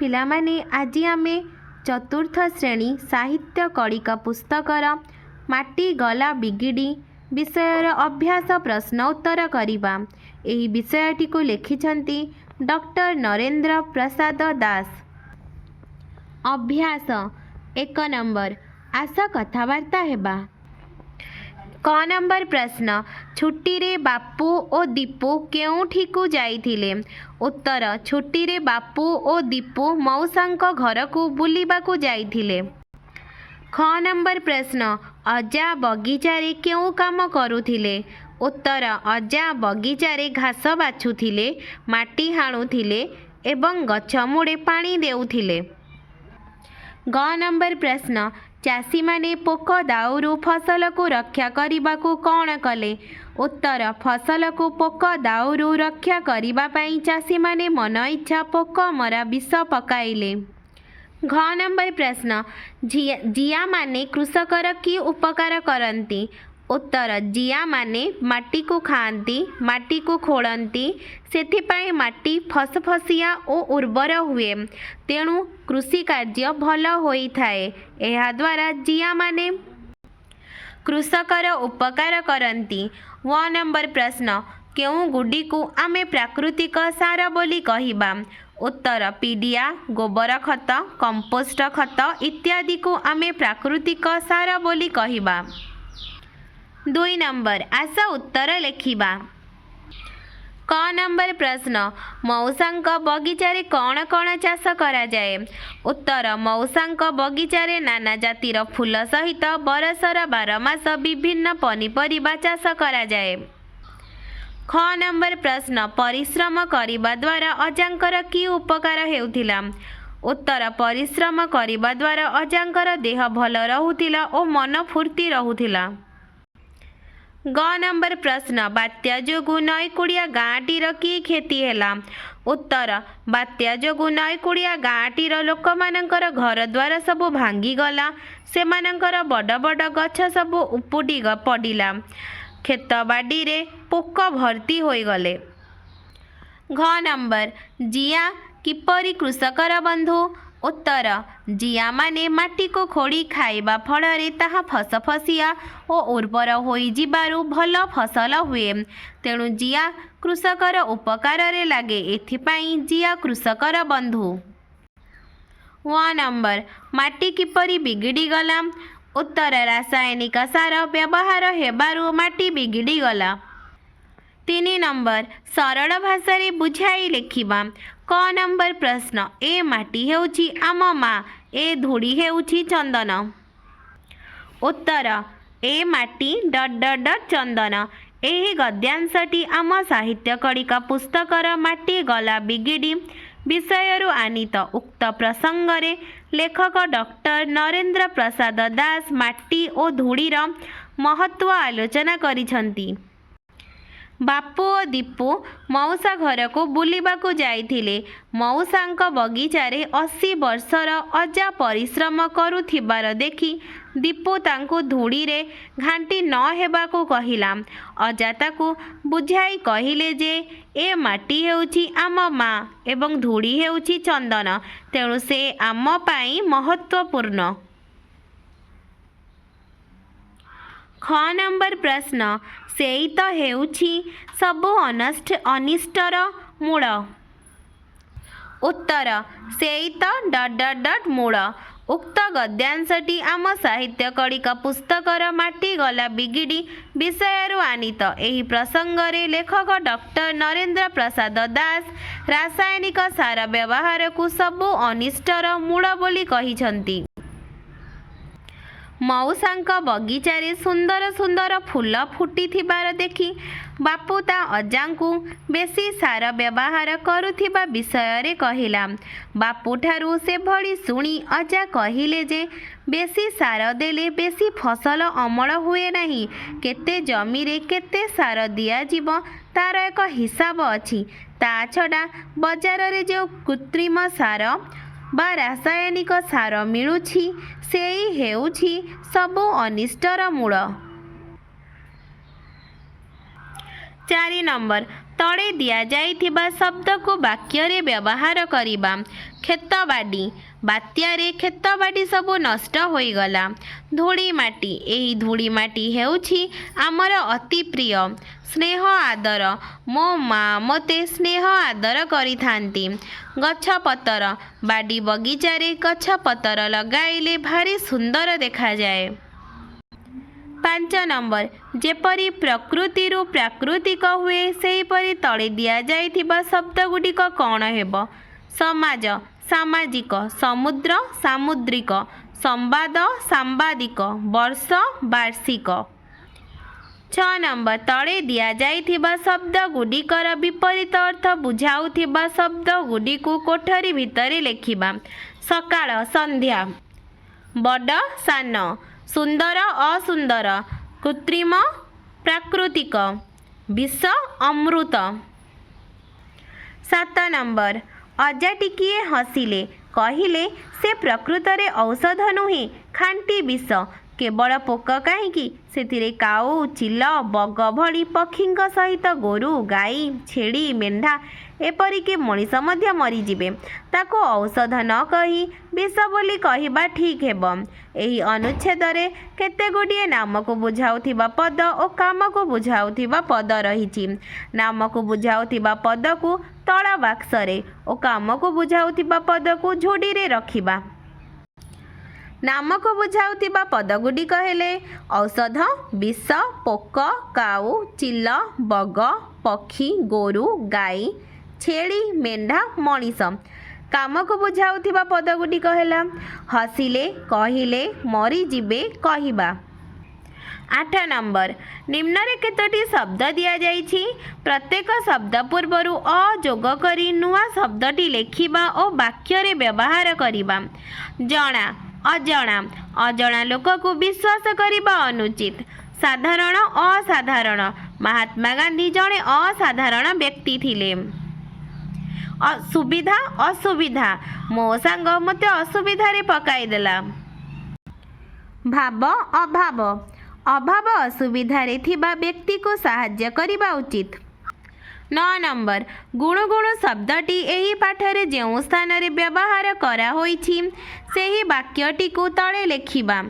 पिलामाने आजी आमे चतुर्थ श्रेणी साहित्य कड़िका पुस्तकर माटी गला बिगिड़ी विषयर अभ्यास प्रश्न उत्तर करिबा। एही विषयटी को लिखिछंती डॉक्टर नरेंद्र प्रसाद दास। अभ्यास 1 नंबर आस कथबार्ता हेबा। क नंबर प्रश्न छुट्टी रे बापू और दीपू केउठी को जाइथिले। उत्तर छुट्टी रे बापू और दीपू मौसांक घर को बुलिबा को जाइथिले। ख नंबर प्रश्न अजा बगीचारे केउ काम करुथिले। उत्तर अजा बगीचारे घास बाछुथिले, माटी हाणुथिले एवं गछ मुड़े पानी देउथिले। ग नंबर प्रश्न चाषी माने पोक दाउरू फसल को रक्षा करने को कौन कले। उत्तर फसल को पोक दाउरू रक्षा करने चाषी माने मन इच्छा पोक मरा विष पकाइले। घ नंबर प्रश्न जिया माने कृषकर की उपकार करती। उत्तर जिया माने माटी को खाती, माटी को खोलती, सेथिपाई माटी फसफसिया और उर्वर हुए, तेणु कृषि कार्य भल होई थाए। एहा द्वारा जिया माने कृषकर उपकार करती। व नंबर प्रश्न केउ गुडी को आमे प्राकृतिक सार बोली कहिबा। उत्तर पीडिया, गोबर खत, कंपोस्ट खत इत्यादि को आमे प्राकृतिक सार बोली कहिबा। 2 नंबर आस उत्तर लेखिबा। क नंबर प्रश्न मौसांक बगीचारे कौन कौन चाष करा जाए। उत्तर मौसांक बगीचारे नाना जातिर फूल सहित बरसर 12 मास विभिन्न पनीपरिबा चाष करा जाए। ख नंबर प्रश्न परिश्रम करिबा द्वारा अजांकर की उपकार हेउथिला। उत्तर परिश्रम करिबा द्वारा अजांकर देह भल रहुथिला और मन फुर्ती रहुथिला। ग नंबर प्रश्न बात्या जोगु नईकुड़िया गाँटीर की क्षति हैला। उत्तर बात्या जोगु नईकुड़िया गाँटीर लोक मानकर घर द्वार सबु भांगी गला, सेमानकर बड़ बड़ गछ सबु उपुटी पड़िला, खेत बाड़ी रे पोक भर्ती होई गले। घ नंबर जिया किपरि कृषकर बंधु। उत्तर जिया माने माटी को खोड़ी खाइबा फଳରେ ताहा फसफसिया और उर्वर होई जिबारु भल फसल हुए, तेणु जिया कृषकर उपकार रे लागे, एथिपाई जिया कृषकर बंधु। व नंबर माटी किपरि बिगिड़ी गला। उत्तर रासायनिक सार व्यवहार हेबारु माटी बिगिड़ी गला। 3 नंबर सरल भाषा रे बुझाई लेखिबा। क नंबर प्रश्न ए माटी हेउची आम माँ, ए धूड़ी हेउची चंदन। उत्तर ए माटी चंदन। एही गद्यांशटी आम साहित्य कड़िका पुस्तकर माटी गला बिगिड़ी विषयरु आनीत। उक्त प्रसंगरे लेखक डॉक्टर नरेंद्र प्रसाद दास माटी और धूड़ीर महत्व आलोचना करिछंती। बापू और दीपू मौसा घर को बुलिबा को जाइथिले। मौसांक बगीचारे 80 वर्षर अजा परिश्रम करुथिबार देखि दीपू तांको धूड़ी रे घांटी न हेबा को कहिला। अजा ताकू बुझाई कहिले जे ए माटी हेउची आम माँ एवं धूड़ी हेउची चंदन, तेणु से आम पाई महत्वपूर्ण। ख नंबर प्रश्न सेई तो हेउची सबु अनिष्टर मूल। उत्तर सेई तो मूल। उक्त गद्यांशटी आम साहित्य कड़िका पुस्तकर माटी गला बिगिड़ी विषयरु आनीत। एही प्रसंगरे लेखक डॉक्टर नरेंद्र प्रसाद दास रासायनिक सार व्यवहार को सबु अनिष्टर मूल बोली कहिछंती। मौसांक बगीचारे सुंदर सुंदर फूल फुटी थिबार देखि बापू ता अजांकु बेसी सार व्यवहार करुथिबा विषय रे कहिला। बापू ठारू से भली सुनी अजा कहिले जे बेसी सार देले बेसी फसल अमल हुए नहीं, केते जमी रे केते सार दिया जीव तार एक हिसाब अछि। ता छडा बाजार रे जो कृत्रिम सार बा रासायनिक सार मिलुछि सेई हेउछि सबु अनिष्टर मूल। 4 नंबर तले दिया जाइथिबा शब्द को वाक्य रे व्यवहार करिबा। खेतबाड़ी बात्यारे खेतबाड़ी सबु नष्ट होईगला। धूली माटी एही धूली माटी हेउछि आमर अति प्रिय। स्नेह आदर मो माँ मते स्नेह आदर करिथांती। गछ पतर बाड़ी बगीचारे गछ पतर लगाइले भारी सुंदर देखा जाए। 5 नंबर जेपरी प्रकृति रु प्राकृतिक हुए सेहीपरि तले दिया जाइथिबा शब्द गुडिक कौन हेबो? समाज सामाजिक, समुद्र सामुद्रिक, संवाद सांबादिक, वर्ष वार्षिक। 6 नंबर तले दिया जाइथिबा शब्द गुडिकर विपरीत अर्थ बुझाउथिबा शब्द गुडिकु कोठरी भितरे लेखिबा। सकाळ संध्या, बड़ सान, सुंदर असुंदर, कृत्रिम प्राकृतिक, विष अमृत। 7 नंबर अजा टिकिए हसिले कहिले से प्रकृतरे औषध नुहे खांटी विष। केवल पोक कहीं से काऊ चिल बग भली पक्षी सहित गोरु गाई छेड़ी मेढ़ा एपरिकी मनीष मध्य मरीजिबे। ताको औषध न कही विष बोली कहवा ठीक हेब। एही अनुच्छेद रे केते गुडिए नाम को बुझाउथिबा पद और काम को बुझाउथिबा पद रहिछि। नाम को बुझाउथिबा पद को तळ बाक्स रे और काम को बुझाउथिबा पद को झोडी रे रखिबा। नाम को बुझाउथिबा पद गुडिक हेले औषध, विष, पोक, काऊ, चिल, बग, पक्षी, गोरु, गाई, छेड़ी, मेढ़ा, मनीष। काम को बुझाउथिबा पद गुडिक हेला हसिले, कहिले, मरीजिबे, कहवा। 8 नंबर निम्न केतोटी शब्द दिया जाइछि। प्रत्येक शब्द पूर्वरु अ जोग करी नुआ शब्दटी लेखिबा और वाक्य रे व्यवहार करिबा। जणा अजणा अजणा लोक को विश्वास करिबा अनुचित। साधारण असाधारण महात्मा गांधी जणे असाधारण व्यक्ति थिले। सुविधा असुविधा मो सांग मते असुविधा रे पकाई देला। भाव अभाव अभाव असुविधा रे थिबा व्यक्ति को सहाय्य करिबा उचित। 9 नंबर गुणु गुणु शब्दटी एही पाठरे जेउ स्थान रे व्यवहार करा होईछि सेही वाक्यटी को तळे लेखिबा।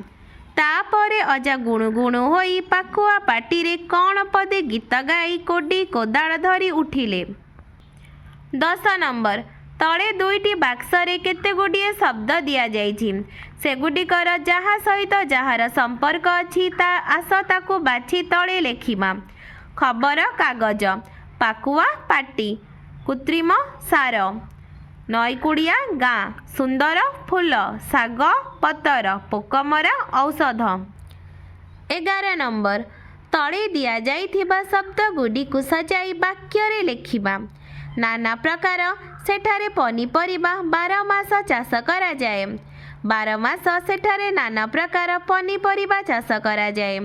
तापरे अजा गुणु गुणु होई पाखुआ पाटी रे कौन पदे गीत गाई कोडी कोदाळ धरी उठिले। 10 नंबर तळे दुईटी बाक्स रे केते गुडिए शब्द दिया जाइछि। सेगुडिकर जहा सहित जहार संपर्क अछि ता आस ताकू बाछि तळे लेखिबा। खबर कागज, पाकुआ पाटी, कृत्रिम सार, नईकुड़िया गाँ, सुंदर फूल, साग पतर, पोकमरा औषध। 11 नंबर तळे दिया जाइथिबा शब्द गुडिकु सजाई वाक्य रे लेखिबा। नाना प्रकार सेठारे पनीपरिबा 12 मास चाष करा जाए। 12 मास सेठारे नाना प्रकार पनीपरिबा चाष करा जाए।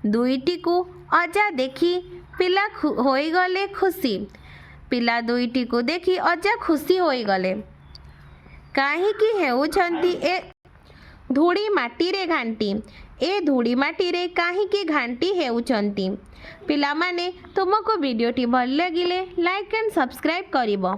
दुईटी को अजा देखी पिला होईगले खुशी। पिला दुईटी को देखी अजा खुशी होईगले। काहीकि हेउछंती ए धूड़ी माटी रे घांटी। ए धूड़ी माटी रे काहीकि घांटी हेउछंती। पिला माने तुमको वीडियोटी भल लगिले लाइक एंड सब्सक्राइब करिबो।